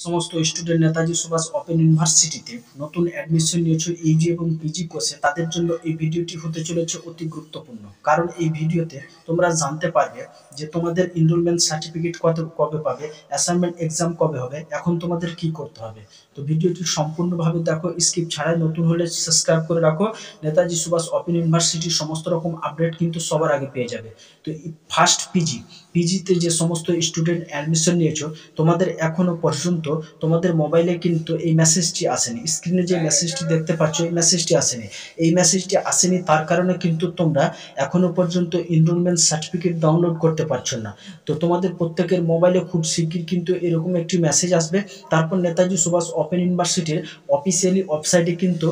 সমস্ত student Netaji Subhash open ইউনিভার্সিটিতে নতুন অ্যাডমিশন নিয়েছে ইউজি এবং পিজি কোর্সে, তাদের জন্য এই ভিডিওটি হতে চলেছে অতি গুরুত্বপূর্ণ। কারণ এই ভিডিওতে তোমরা জানতে পারবে যে তোমাদের এনরোলমেন্ট সার্টিফিকেট কবে পাবে, অ্যাসাইনমেন্ট এক্সাম কবে হবে, এখন তোমাদের কি করতে হবে। তো ভিডিওটি সম্পূর্ণভাবে দেখো, স্কিপ ছাড়াই। নতুন হলে সাবস্ক্রাইব করে রাখো। নেতাজি সুভাষ ওপেন ইউনিভার্সিটির সমস্ত রকম আপডেট কিন্তু সবার আগে পেয়ে যাবে। তো ফার্স্ট পিজিতে যে সমস্ত স্টুডেন্ট অ্যাডমিশন নিয়েছো, তোমাদের এখনো পর্যন্ত তোমাদের মোবাইলে কিন্তু এই মেসেজটি আসেনি। স্ক্রিনে যে মেসেজটি দেখতে পাচ্ছ, এই মেসেজটি আসেনি। এই মেসেজটি আসেনি তার কারণে কিন্তু তোমরা এখনো পর্যন্ত এনরোলমেন্ট সার্টিফিকেট ডাউনলোড করতে পারছো না। তো তোমাদের প্রত্যেকের মোবাইলে খুব শীঘ্রই কিন্তু এরকম একটি মেসেজ আসবে। তারপর নেতাজি সুভাষ ওপেন ইউনিভার্সিটির অফিসিয়ালি ওয়েবসাইটে কিন্তু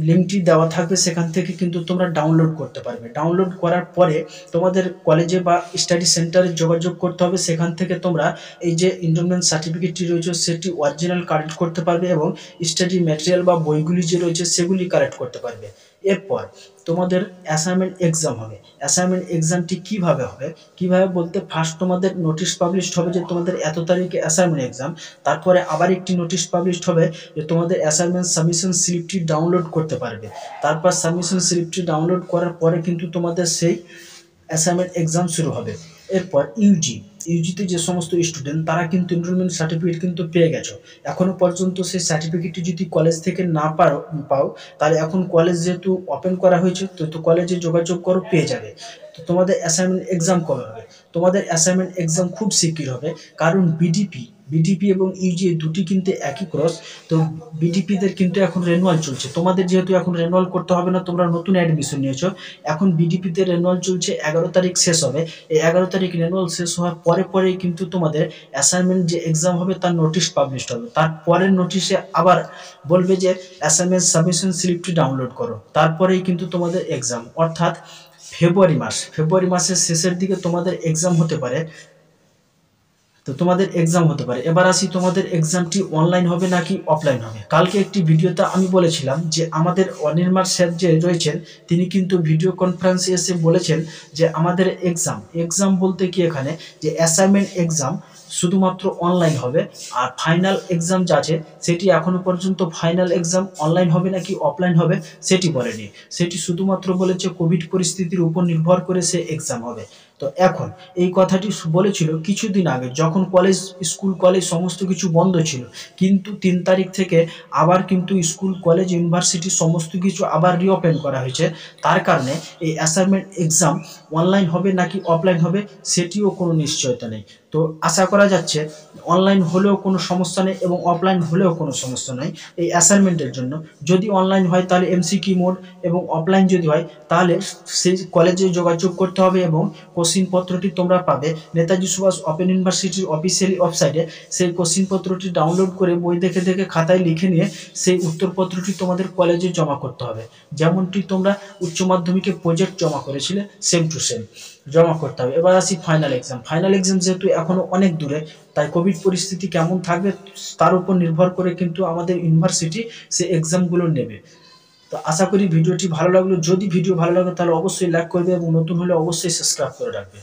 লিঙ্কটি দেওয়া থাকবে, সেখান থেকে কিন্তু তোমরা ডাউনলোড করতে পারবে। ডাউনলোড করার পরে তোমাদের কলেজে বা স্টাডি সেন্টারে যোগাযোগ করতে হবে। সেখান থেকে তোমরা এই যে এনরোলমেন্ট সার্টিফিকেটটি রয়েছে সেটি অরিজিনাল কালেক্ট করতে পারবে এবং স্টাডি ম্যাটেরিয়াল বা বইগুলি যে রয়েছে সেগুলি কালেক্ট করতে পারবে। এরপর তোমাদের অ্যাসাইনমেন্ট এক্সাম হবে। অ্যাসাইনমেন্ট এক্সামটি কিভাবে হবে, কিভাবে বলতে, ফার্স্ট তোমাদের নোটিশ পাবলিশড হবে যে তোমাদের এত তারিখে অ্যাসাইনমেন্ট এক্সাম। তারপরে আবার একটি নোটিশ পাবলিশড হবে যে তোমাদের অ্যাসাইনমেন্ট সাবমিশন স্লিপটি ডাউনলোড করতে পারবে। তারপর সাবমিশন স্লিপটি ডাউনলোড করার পরে কিন্তু তোমাদের সেই অ্যাসাইনমেন্ট এক্সাম শুরু হবে। এরপর ইউজিতে যে সমস্ত স্টুডেন্ট তারা কিন্তু এনরোলমেন্ট সার্টিফিকেট কিন্তু পেয়ে গেছো। এখনো পর্যন্ত সেই সার্টিফিকেটটি যদি কলেজ থেকে না পাও, তাহলে এখন কলেজ যেহেতু ওপেন করা হয়েছে, তো কলেজে যোগাযোগ করো, পেয়ে যাবে। তো তোমাদের অ্যাসাইনমেন্ট এক্সাম কবে হবে? তোমাদের অ্যাসাইনমেন্ট এক্সাম খুব শিগগির হবে। কারণ বিডিপি এবং ইউজি দুটি কিন্তু একই ক্রস। তো বিডিপিদের কিন্তু এখন রেনুয়াল চলছে। তোমাদের যেহেতু এখন রেনুয়াল করতে হবে না, তোমরা নতুন অ্যাডমিশন নিয়েছো, এখন বিডিপিতে রেনুয়াল চলছে, 11 তারিখ শেষ হবে। এই 11 তারিখ রেনুয়াল শেষ হওয়ার পরেই কিন্তু তোমাদের অ্যাসাইনমেন্ট যে এক্সাম হবে তার নোটিশ পাবলিশড হবে। তারপরের নোটিশে আবার বলবে যে অ্যাসাইনমেন্ট সাবমিশন স্লিপটি ডাউনলোড করো, তারপরেই কিন্তু তোমাদের এক্সাম। অর্থাৎ ফেব্রুয়ারি মাসের শেষের দিকে তোমাদের এক্সাম হতে পারে। এবার আসি, তোমাদের এক্সামটি অনলাইন হবে নাকি অফলাইন হবে। কালকে একটি ভিডিওতে আমি বলেছিলাম যে আমাদের অনির্মার স্যার যে রয়েছেন, তিনি কিন্তু ভিডিও কনফারেন্সে এসে বলেছেন যে আমাদের এক্সাম বলতে কি এখানে যে অ্যাসাইনমেন্ট এক্সাম শুধুমাত্র অনলাইন হবে। আর ফাইনাল এক্সাম যা আছে সেটি এখনো পর্যন্ত ফাইনাল এক্সাম অনলাইন হবে নাকি অফলাইন হবে সেটি বলেনি। সেটি শুধুমাত্র বলেছে কোভিড পরিস্থিতির উপর নির্ভর করে সে এক্সাম হবে। তো এখন এই কথাটি বলেছিল কিছুদিন আগে, যখন স্কুল কলেজ সমস্ত কিছু বন্ধ ছিল। কিন্তু 3 তারিখ থেকে আবার কিন্তু স্কুল কলেজ ইউনিভার্সিটি সমস্ত কিছু আবার রিওপেন করা হয়েছে। তার কারণে এই অ্যাসাইনমেন্ট এক্সাম অনলাইন হবে নাকি অফলাইন হবে সেটিও কোনো নিশ্চয়তা নেই। তো আশা করা যাচ্ছে অনলাইন হলেও কোনো সমস্যা নেই এবং অফলাইন হলেও কোনো সমস্যা নেই এই অ্যাসাইনমেন্টের জন্য। যদি অনলাইন হয় তাহলে এমসিকিউ মোড, এবং অফলাইন যদি হয় তাহলে সেই কলেজে যোগাযোগ করতে হবে এবং কোশ্চিনপত্রটি তোমরা পাবে নেতাজি সুভাষ ওপেন ইউনিভার্সিটির অফিসিয়ালি ওয়েবসাইটে। সেই কোশ্চিনপত্রটি ডাউনলোড করে বই দেখে খাতায় লিখে নিয়ে সেই উত্তরপত্রটি তোমাদের কলেজে জমা করতে হবে। যেমনটি তোমরা উচ্চ মাধ্যমিকে প্রজেক্ট জমা করেছিলে, সেম টু সেম জমা করতে হবে। এবার আসি ফাইনাল এক্সাম যেহেতু এখনো অনেক দূরে, তাই কোভিড পরিস্থিতি কেমন থাকবে তার উপর নির্ভর করে কিন্তু আমাদের ইউনিভার্সিটি সে এক্সামগুলো নেবে। তো আশা করি ভিডিওটি ভালো লাগলো। যদি ভিডিও ভালো লাগে তাহলে অবশ্যই লাইক করবে এবং নতুন হলে অবশ্যই সাবস্ক্রাইব করে রাখবে।